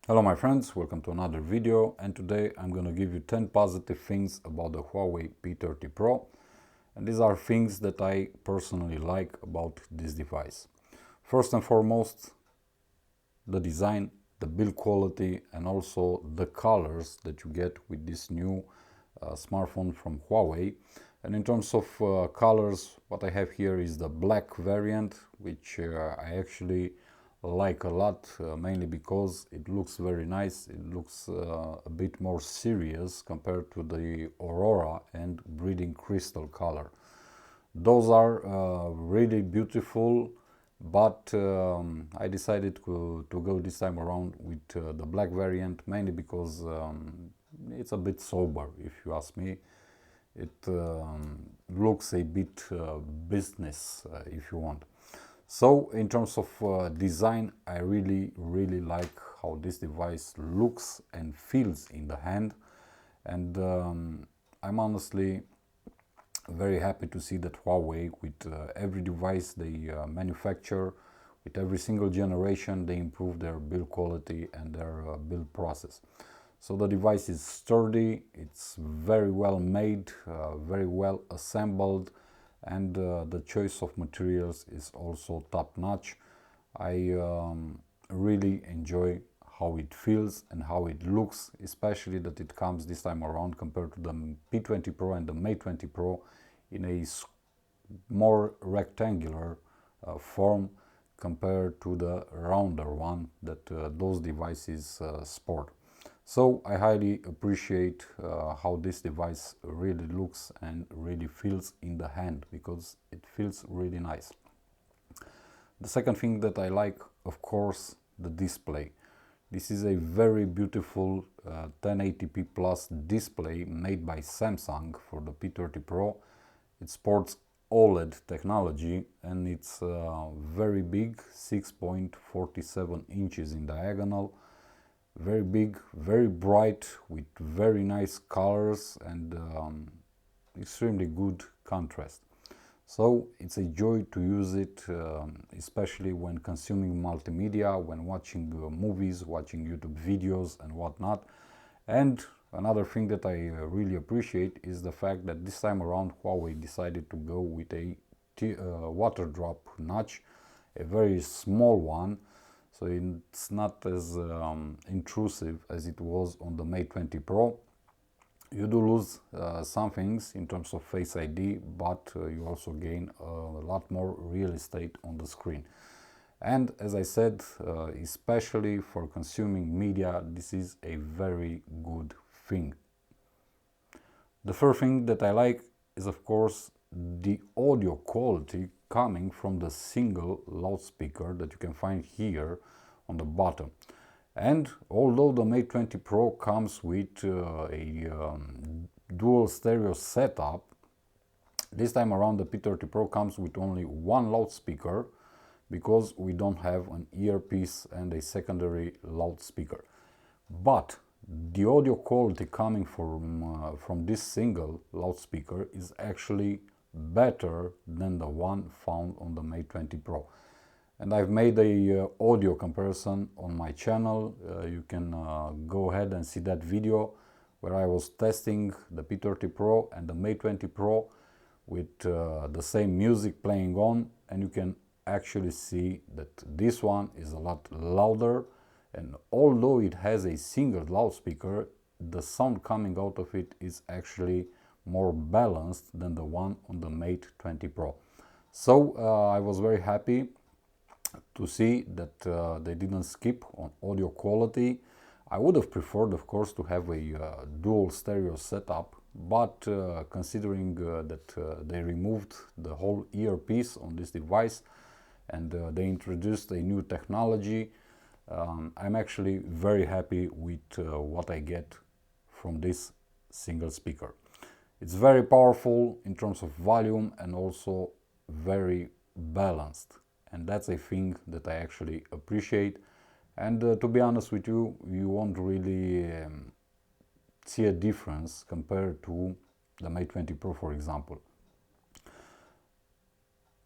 Hello my friends, welcome to another video, and today I'm going to give you 10 positive things about the Huawei P30 Pro, and these are things that I personally like about this device. First and foremost, the design, the build quality, and also the colors that you get with this new smartphone from Huawei. And in terms of colors, what I have here is the black variant, which I actually like a lot, mainly because it looks very nice. It looks a bit more serious compared to the Aurora and Breeding Crystal color. Those are really beautiful, but I decided to go this time around with the black variant, mainly because it's a bit sober, if you ask me. It looks a bit business, if you want. So in terms of design, I really like how this device looks and feels in the hand, and I'm honestly very happy to see that Huawei, with every device they manufacture, with every single generation, they improve their build quality and their build process. So the device is sturdy, it's very well made, very well assembled, and the choice of materials is also top notch. I really enjoy how it feels and how it looks, especially that it comes this time around compared to the P20 Pro and the Mate 20 Pro in a more rectangular form compared to the rounder one that those devices sport. So I highly appreciate how this device really looks and really feels in the hand, because it feels really nice. The second thing that I like, of course, the display. This is a very beautiful 1080p plus display made by Samsung for the P30 Pro. It sports OLED technology, and it's very big, 6.47 inches in diagonal. Very big, very bright, with very nice colors and extremely good contrast. So it's a joy to use it, especially when consuming multimedia, when watching movies, watching YouTube videos and whatnot. And another thing that I really appreciate is the fact that this time around Huawei decided to go with a water drop notch, a very small one, so it's not as intrusive as it was on the Mate 20 Pro. You do lose some things in terms of Face ID, but you also gain a lot more real estate on the screen. And as I said, especially for consuming media, this is a very good thing. The first thing that I like is, of course, the audio quality coming from the single loudspeaker that you can find here on the bottom. And although the Mate 20 Pro comes with a dual stereo setup, this time around the P30 Pro comes with only one loudspeaker, because we don't have an earpiece and a secondary loudspeaker. But the audio quality coming from this single loudspeaker is actually better than the one found on the Mate 20 Pro. And I've made a audio comparison on my channel. You can go ahead and see that video where I was testing the P30 Pro and the Mate 20 Pro with the same music playing on, and you can actually see that this one is a lot louder, and although it has a single loudspeaker, the sound coming out of it is actually more balanced than the one on the Mate 20 Pro. So I was very happy to see that they didn't skip on audio quality. I would have preferred, of course, to have a dual stereo setup, but considering that they removed the whole earpiece on this device and they introduced a new technology, I'm actually very happy with what I get from this single speaker. It's very powerful in terms of volume and also very balanced, and that's a thing that I actually appreciate. And to be honest with you, you won't really see a difference compared to the Mate 20 Pro, for example.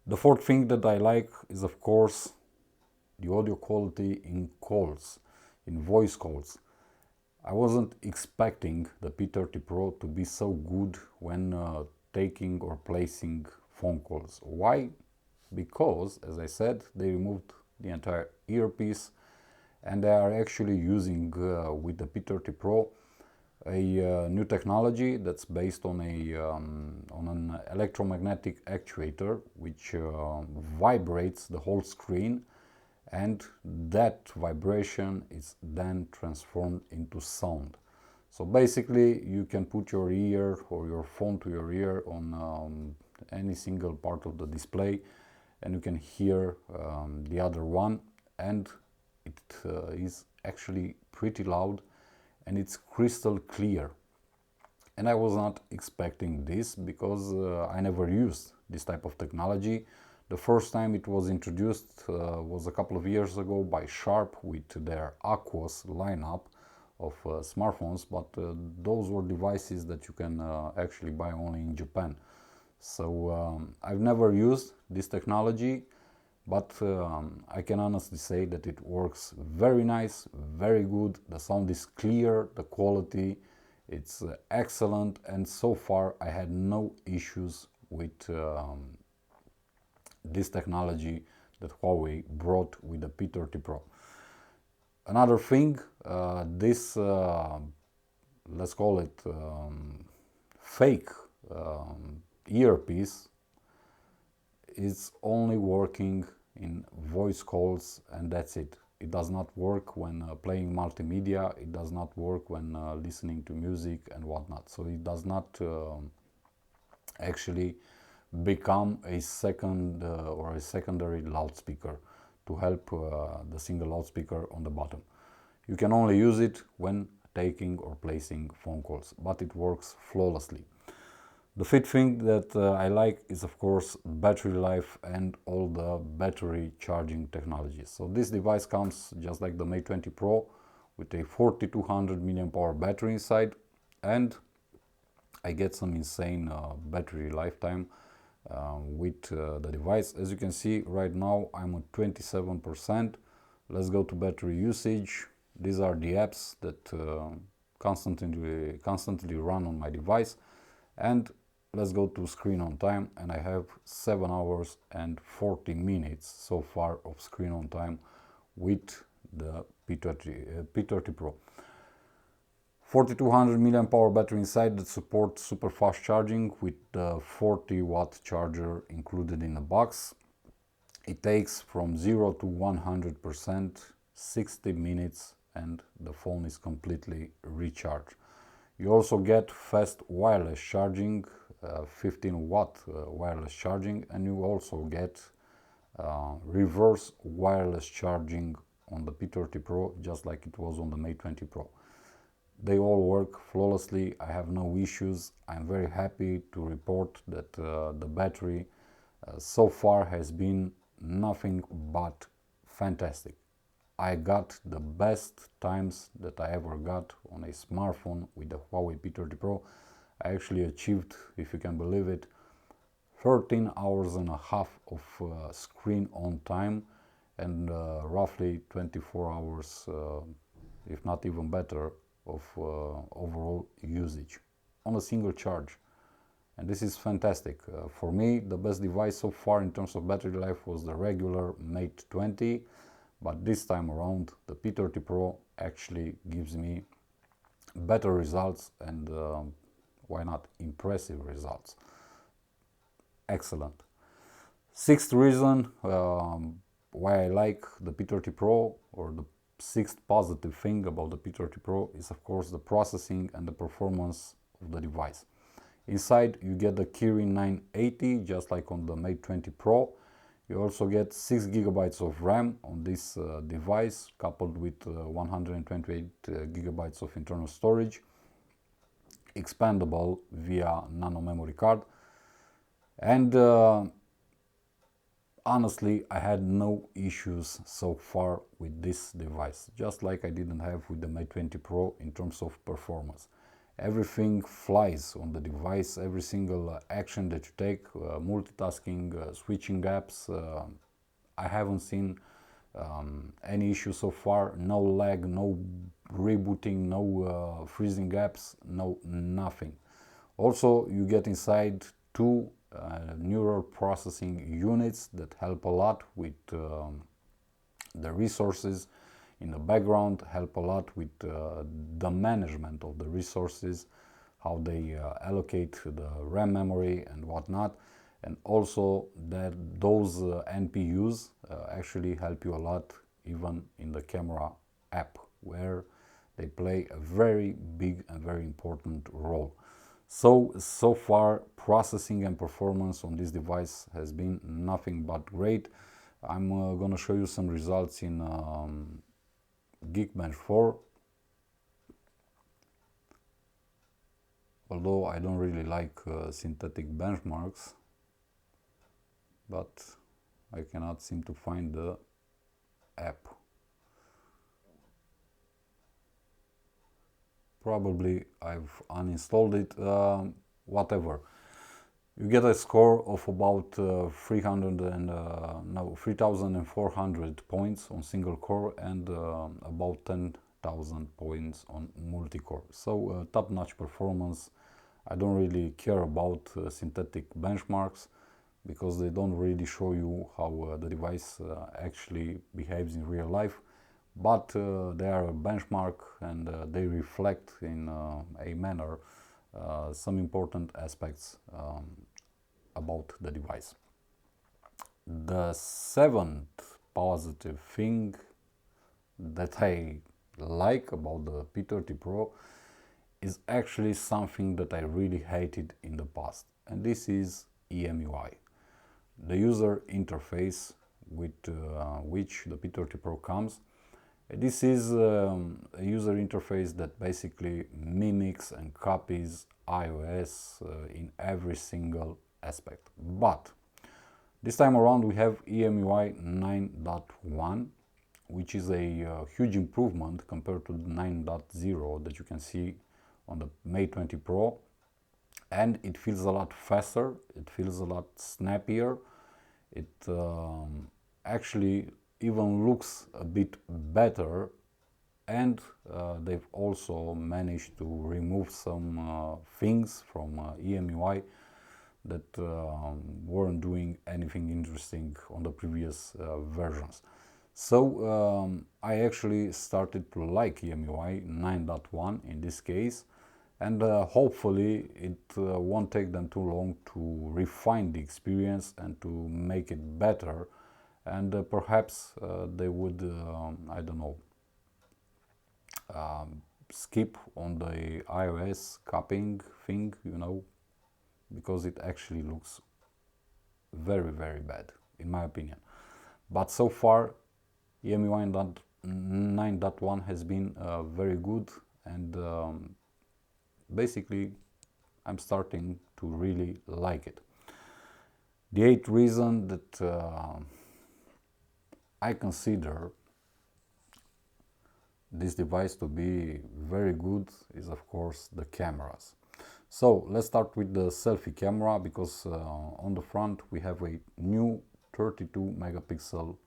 The fourth thing that I like is, of course, the audio quality in calls. in voice calls. I wasn't expecting the P30 Pro to be so good when taking or placing phone calls. Why? Because, as I said, they removed the entire earpiece, and they are actually using with the P30 Pro a new technology that's based on an electromagnetic actuator which vibrates the whole screen, and that vibration is then transformed into sound. So basically you can put your ear or your phone to your ear on any single part of the display, and you can hear the other one, and it is actually pretty loud and it's crystal clear. And I was not expecting this because I never used this type of technology. The first time it was introduced was a couple of years ago by Sharp with their Aquos lineup of smartphones, but those were devices that you can actually buy only in Japan. So I've never used this technology, but I can honestly say that it works very nice, very good. The sound is clear, the quality, it's excellent, and so far I had no issues with this technology that Huawei brought with the P30 Pro. Another thing, this, let's call it fake earpiece, is only working in voice calls, and that's it. It does not work when playing multimedia, it does not work when listening to music and whatnot. So it does not actually become a second or a secondary loudspeaker to help the single loudspeaker on the bottom. You can only use it when taking or placing phone calls, but it works flawlessly. The fifth thing that I like is, of course, battery life and all the battery charging technologies. So this device comes just like the Mate 20 Pro with a 4200 mAh battery inside, and I get some insane battery lifetime with the device. As you can see right now I'm at 27%. Let's go to battery usage. These are the apps that constantly run on my device, and let's go to screen on time, and I have 7 hours and 40 minutes so far of screen on time with the P30 Pro. 4200 mAh battery inside that supports super fast charging with the 40 watt charger included in the box. It takes from 0 to 100% 60 minutes and the phone is completely recharged. You also get fast wireless charging, 15 watt wireless charging, and you also get reverse wireless charging on the P30 Pro, just like it was on the Mate 20 Pro. They all work flawlessly. I have no issues. I'm very happy to report that the battery so far has been nothing but fantastic. I got the best times that I ever got on a smartphone with the Huawei P30 Pro. I actually achieved, if you can believe it, 13 hours and a half of screen on time and roughly 24 hours, if not even better, of overall usage on a single charge. And this is fantastic. For me, the best device so far in terms of battery life was the regular Mate 20, but this time around the P30 Pro actually gives me better results and why not impressive results. Excellent. Sixth reason why I like the P30 Pro, or the sixth positive thing about the P30 Pro, is of course the processing and the performance of the device. Inside you get the Kirin 980 just like on the Mate 20 Pro. You also get 6 GB of RAM on this device, coupled with 128 GB of internal storage, expandable via nano memory card. And honestly, I had no issues so far with this device, just like I didn't have with the Mate 20 Pro in terms of performance. Everything flies on the device, every single action that you take, multitasking, switching apps. I haven't seen any issue so far, no lag, no rebooting, no freezing apps, no nothing. Also, you get inside two neural processing units that help a lot with the resources in the background, help a lot with the management of the resources, how they allocate the RAM memory and whatnot. And also that those NPUs actually help you a lot even in the camera app, where they play a very big and very important role. So far, processing and performance on this device has been nothing but great. I'm gonna show you some results in Geekbench 4. Although I don't really like synthetic benchmarks, but I cannot seem to find the app. Probably I've uninstalled it, whatever. You get a score of about 3,400 points on single core and about 10,000 points on multi-core. So top-notch performance. I don't really care about synthetic benchmarks because they don't really show you how the device actually behaves in real life. But they are a benchmark and they reflect in a manner some important aspects about the device. The seventh positive thing that I like about the P30 Pro is actually something that I really hated in the past, and this is EMUI. The user interface with which the P30 Pro comes. This is a user interface that basically mimics and copies iOS in every single aspect. But this time around we have EMUI 9.1, which is a huge improvement compared to the 9.0 that you can see on the Mate 20 Pro. And it feels a lot faster, it feels a lot snappier. It actually even looks a bit better, and they've also managed to remove some things from EMUI that weren't doing anything interesting on the previous versions. So I actually started to like EMUI 9.1 in this case, and hopefully it won't take them too long to refine the experience and to make it better. And perhaps they would, I don't know, skip on the iOS copying thing, you know, because it actually looks very, very bad, in my opinion. But so far, EMUI 9.1 has been very good, and basically I'm starting to really like it. The eighth reason that I consider this device to be very good is, of course, the cameras. So let's start with the selfie camera, because on the front we have a new 32 megapixel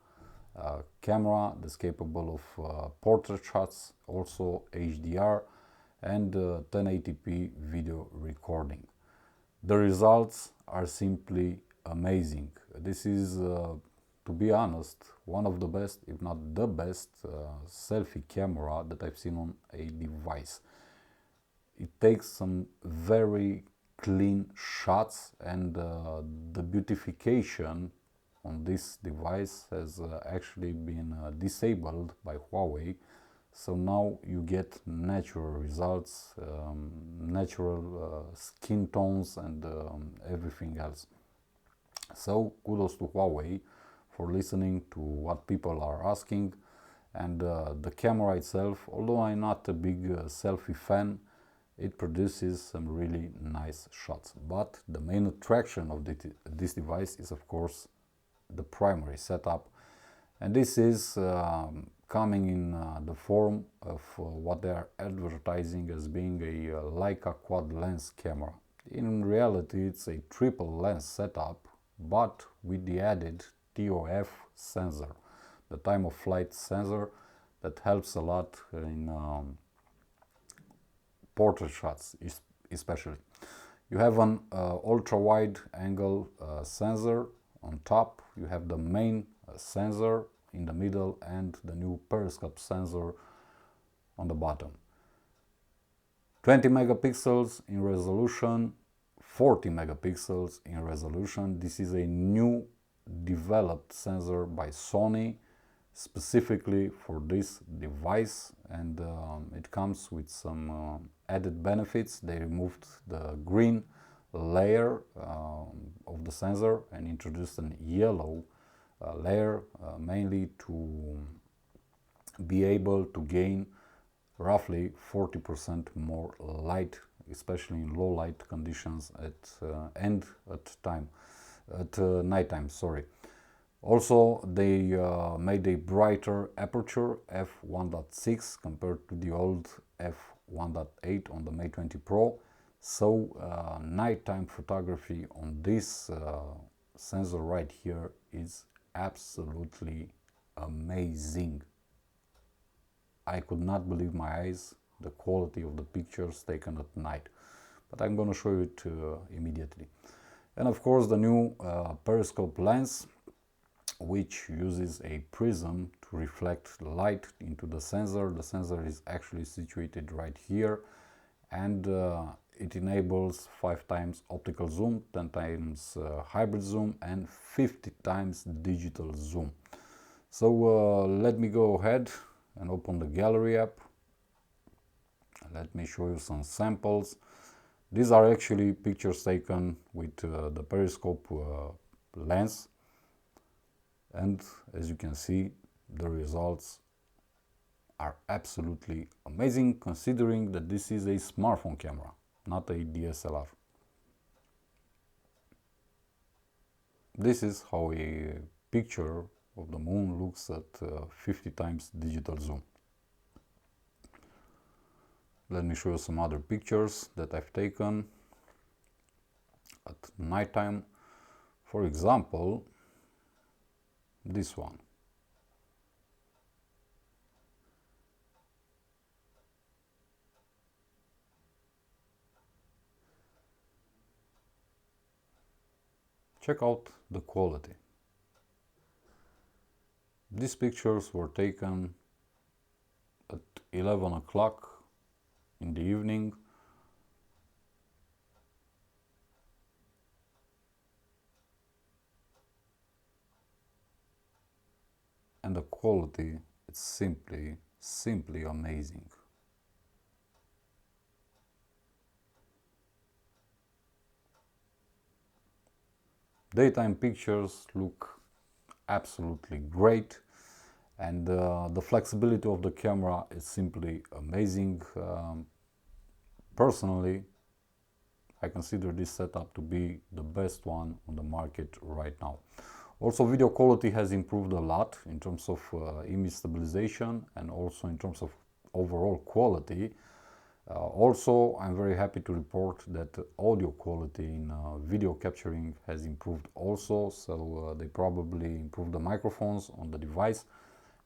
camera that's capable of portrait shots, also HDR, and 1080p video recording. The results are simply amazing. This is to be honest, one of the best, if not the best, selfie camera that I've seen on a device. It takes some very clean shots, and the beautification on this device has actually been disabled by Huawei. So now you get natural results, natural skin tones, and everything else. So kudos to Huawei for listening to what people are asking. And the camera itself, although I'm not a big selfie fan, it produces some really nice shots. But the main attraction of this device is, of course, the primary setup, and this is coming in the form of what they are advertising as being a Leica quad lens camera. In reality, it's a triple lens setup, but with the added TOF sensor. the time of flight sensor that helps a lot in portrait shots especially. You have an ultra wide angle sensor on top, you have the main sensor in the middle and the new periscope sensor on the bottom. 20 megapixels in resolution, 40 megapixels in resolution. This is a new developed sensor by Sony specifically for this device, and it comes with some added benefits. They removed the green layer of the sensor and introduced a yellow layer, mainly to be able to gain roughly 40% more light, especially in low light conditions at nighttime. Sorry. Also, they made a brighter aperture f1.6 compared to the old f1.8 on the Mate 20 Pro. So nighttime photography on this sensor right here is absolutely amazing. I could not believe my eyes, the quality of the pictures taken at night. But I'm going to show you it immediately. And of course the new periscope lens, which uses a prism to reflect light into the sensor. The sensor is actually situated right here, and it enables 5 times optical zoom, 10 times hybrid zoom, and 50 times digital zoom. So let me go ahead and open the gallery app. Let me show you some samples. These are actually pictures taken with the periscope lens, and as you can see, the results are absolutely amazing, considering that this is a smartphone camera, not a DSLR. This is how a picture of the moon looks at 50 times digital zoom. Let me show you some other pictures that I've taken at nighttime. For example, this one. Check out the quality. These pictures were taken at 11 o'clock in the evening. And the quality is simply amazing. Daytime pictures look absolutely great, and the flexibility of the camera is simply amazing. Personally, I consider this setup to be the best one on the market right now. Also, video quality has improved a lot in terms of image stabilization and also in terms of overall quality. Also, I'm very happy to report that audio quality in video capturing has improved also. So they probably improved the microphones on the device,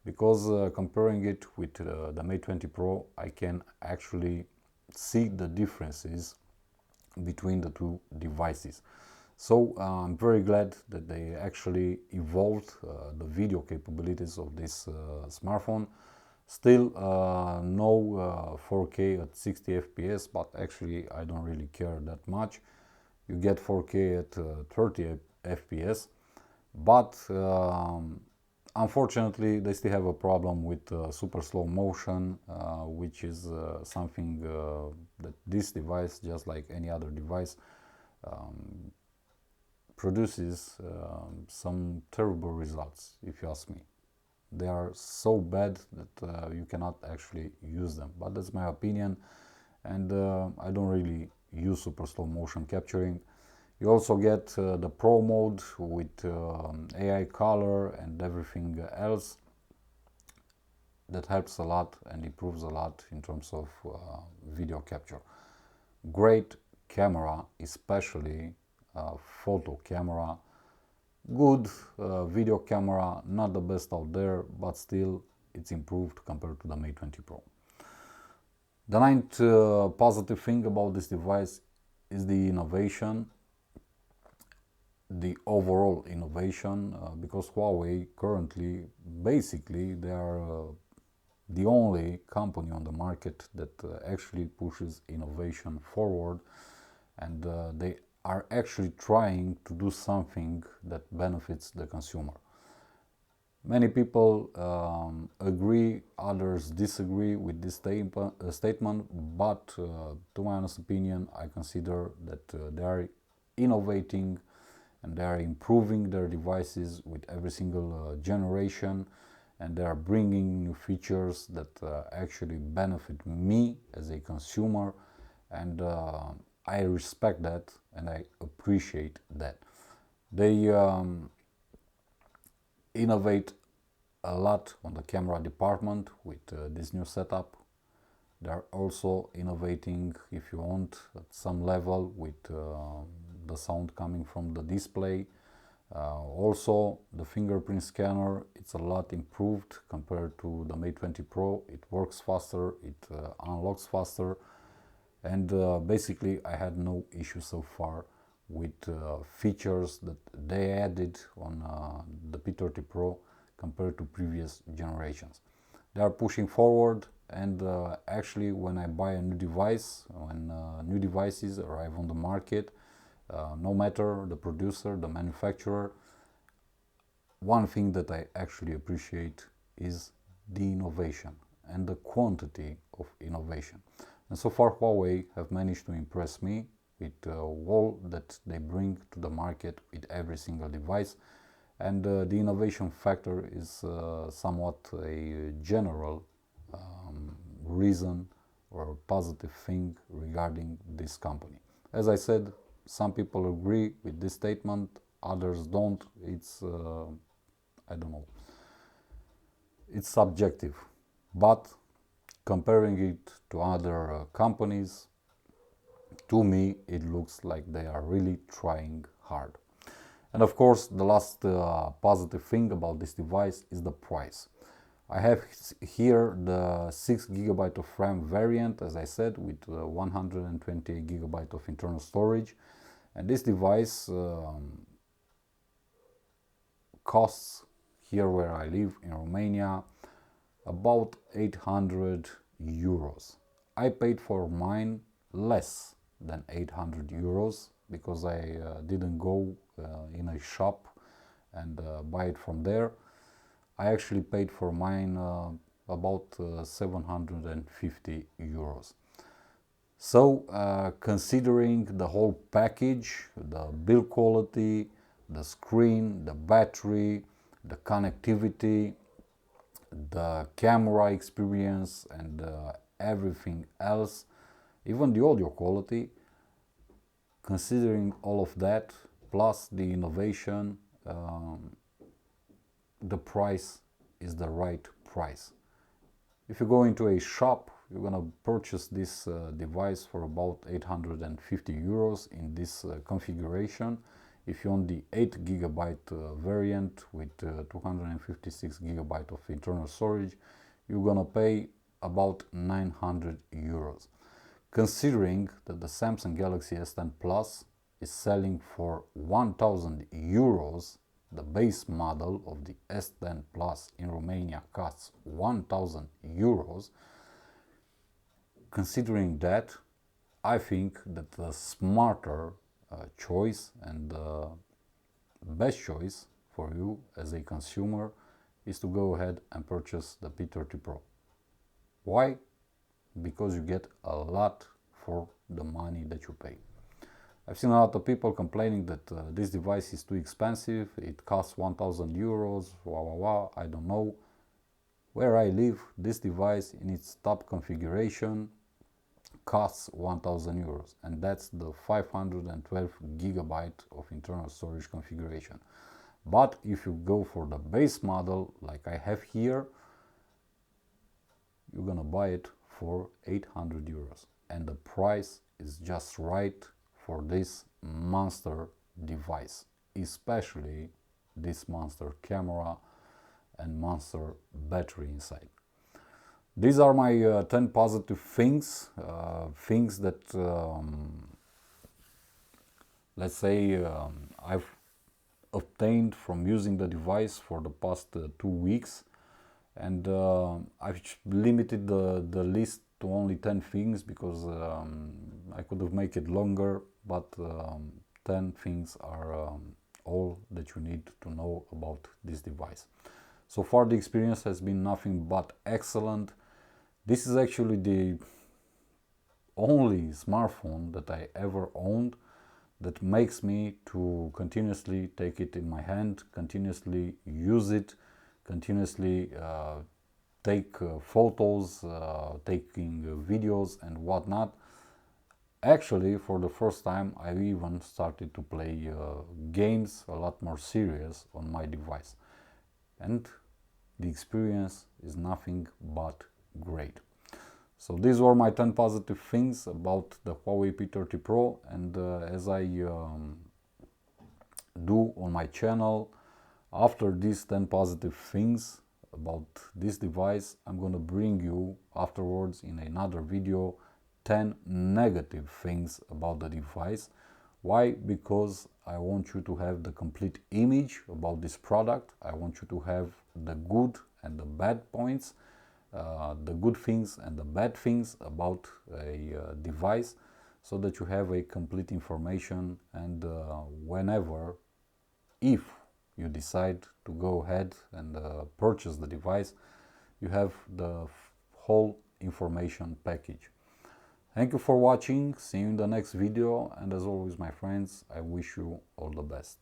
because comparing it with the Mate 20 Pro, I can actually see the differences between the two devices. So I'm very glad that they actually evolved the video capabilities of this smartphone. Still no 4K at 60 FPS, but actually I don't really care that much. You get 4K at 30 FPS, but unfortunately they still have a problem with super slow motion, which is something that this device, just like any other device, produces some terrible results, if you ask me. They are so bad that you cannot actually use them, but that's my opinion, and I don't really use super slow motion capturing. You also get the Pro mode with AI color and everything else that helps a lot and improves a lot in terms of video capture. Great camera, especially photo camera. Good video camera, not the best out there, but still it's improved compared to the Mate 20 Pro. The ninth positive thing about this device is the innovation, the overall innovation, because Huawei currently, basically, they are the only company on the market that actually pushes innovation forward, and they are actually trying to do something that benefits the consumer. Many people agree, others disagree with this statement, but to my honest opinion, I consider that they are innovating and they are improving their devices with every single generation, and they are bringing new features that actually benefit me as a consumer, and I respect that and I appreciate that. They innovate a lot on the camera department with this new setup. They are also innovating, if you want, at some level with the sound coming from the display. Also, the fingerprint scanner, it's a lot improved compared to the Mate 20 Pro. It works faster, it unlocks faster, and basically I had no issue so far with features that they added on the P30 Pro compared to previous generations. They are pushing forward, and actually when I buy a new device, when new devices arrive on the market, no matter the producer, the manufacturer, one thing that I actually appreciate is the innovation and the quantity of innovation. And so far Huawei have managed to impress me with all that they bring to the market with every single device. And the innovation factor is somewhat a general reason or positive thing regarding this company. As I said, some people agree with this statement, others don't. It's, I don't know, it's subjective. But comparing it to other companies, to me, it looks like they are really trying hard. And of course, the last positive thing about this device is the price. I have here the 6GB of RAM variant, as I said, with 128GB of internal storage. And this device costs, here where I live in Romania, about 800 euros. I paid for mine less than 800 euros because I didn't go in a shop and buy it from there. I actually paid for mine about 750 euros. So considering the whole package, the build quality, the screen, the battery, the connectivity, the camera experience, and everything else, even the audio quality, considering all of that, plus the innovation, the price is the right price. If you go into a shop, you're gonna purchase this device for about 850 euros in this configuration. If you want the 8GB variant with 256GB of internal storage, you're gonna pay about 900 euros. Considering that the Samsung Galaxy S10 Plus is selling for 1000 euros, the base model of the S10 Plus in Romania costs 1000 euros. Considering that, I think that the smarter choice and the best choice for you as a consumer is to go ahead and purchase the P30 Pro. Why? Because you get a lot for the money that you pay. I've seen a lot of people complaining that this device is too expensive, it costs 1000 euros, I don't know. Where I live, this device in its top configuration costs 1000 euros, and that's the 512GB of internal storage configuration. But if you go for the base model like I have here, you're gonna buy it for 800 euros, and the price is just right for this monster device, especially this monster camera and monster battery inside. These are my 10 positive things, things that let's say I've obtained from using the device for the past 2 weeks, and I've limited the list to only 10 things because I could have made it longer, but 10 things are all that you need to know about this device. So far the experience has been nothing but excellent. This is actually the only smartphone that I ever owned that makes me to continuously take it in my hand, continuously use it, continuously take photos, taking videos and whatnot. Actually, for the first time, I even started to play games a lot more serious on my device. And the experience is nothing but great. So these were my 10 positive things about the Huawei P30 Pro, and as I do on my channel, after these 10 positive things about this device, I'm gonna bring you afterwards in another video 10 negative things about the device. Why? Because I want you to have the complete image about this product. I want you to have the good and the bad points, the good things and the bad things about a device, so that you have a complete information, and whenever, if you decide to go ahead and purchase the device, you have the whole information package. Thank you for watching, see you in the next video, and as always my friends, I wish you all the best.